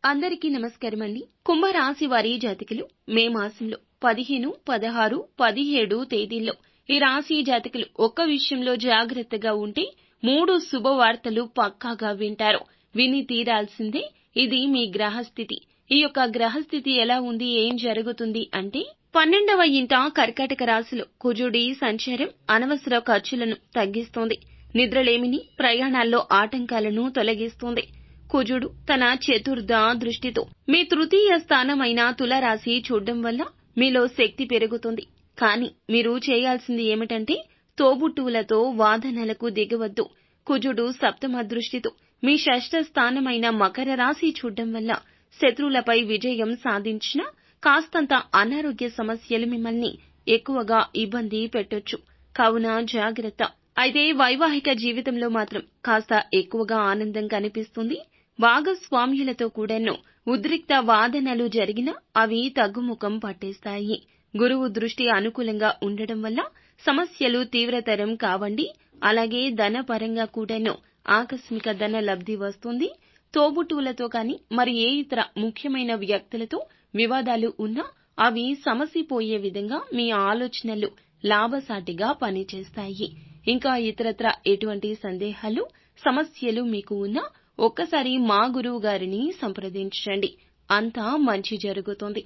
అందరికీ నమస్కారమండి. కుంభరాశి వారి జాతకులు మే మాసంలో 15, 16, 17 తేదీల్లో ఈ రాశి జాతకులు ఒక్క విషయంలో జాగ్రత్తగా ఉంటే 3 శుభవార్తలు పక్కాగా వింటారు. విని తీరాల్సిందే. ఇది మీ గ్రహస్థితి. ఈ యొక్క గ్రహస్థితి ఎలా ఉంది, ఏం జరుగుతుంది అంటే 12వ ఇంట కర్కాటక రాశిలో కుజుడి సంచారం అనవసర ఖర్చులను తగ్గిస్తోంది. నిద్రలేమిని, ప్రయాణాల్లో ఆటంకాలను తొలగిస్తోంది. కుజుడు తన చతుర్థ దృష్టితో మీ తృతీయ స్థానమైన తులారాశి చూడడం వల్ల మీలో శక్తి పెరుగుతుంది. కానీ మీరు చేయాల్సింది ఏమిటంటే తోబుట్టువులతో వాదనలకు దిగవద్దు. కుజుడు సప్తమ దృష్టితో మీ షష్ఠ స్థానమైన మకర రాశి చూడడం వల్ల శత్రువులపై విజయం సాధించినా కాస్తంత అనారోగ్య సమస్యలు మిమ్మల్ని ఎక్కువగా ఇబ్బంది పెట్టొచ్చు. కావున జాగ్రత్త. అయితే వైవాహిక జీవితంలో మాత్రం కాస్త ఎక్కువగా ఆనందం కనిపిస్తుంది. భాగస్వామ్యులతో కూడాను ఉద్రిక్త వాదనలు జరిగినా అవి తగ్గుముఖం పట్టేస్తాయి. గురువు దృష్టి అనుకూలంగా ఉండడం వల్ల సమస్యలు తీవ్రతరం కావండి. అలాగే ధనపరంగా కూడాను ఆకస్మిక ధన లబ్ధి వస్తుంది. తోబుట్టువులతో కానీ మరి ఏ ఇతర ముఖ్యమైన వ్యక్తులతో వివాదాలు ఉన్నా అవి సమసిపోయే విధంగా మీ ఆలోచనలు లాభసాటిగా పనిచేస్తాయి. ఇంకా ఇతరత్ర ఎటువంటి సందేహాలు, సమస్యలు మీకు ఉన్నా ఒక్కసారి మా గురువు గారిని సంప్రదించండి. అంతా మంచి జరుగుతుంది.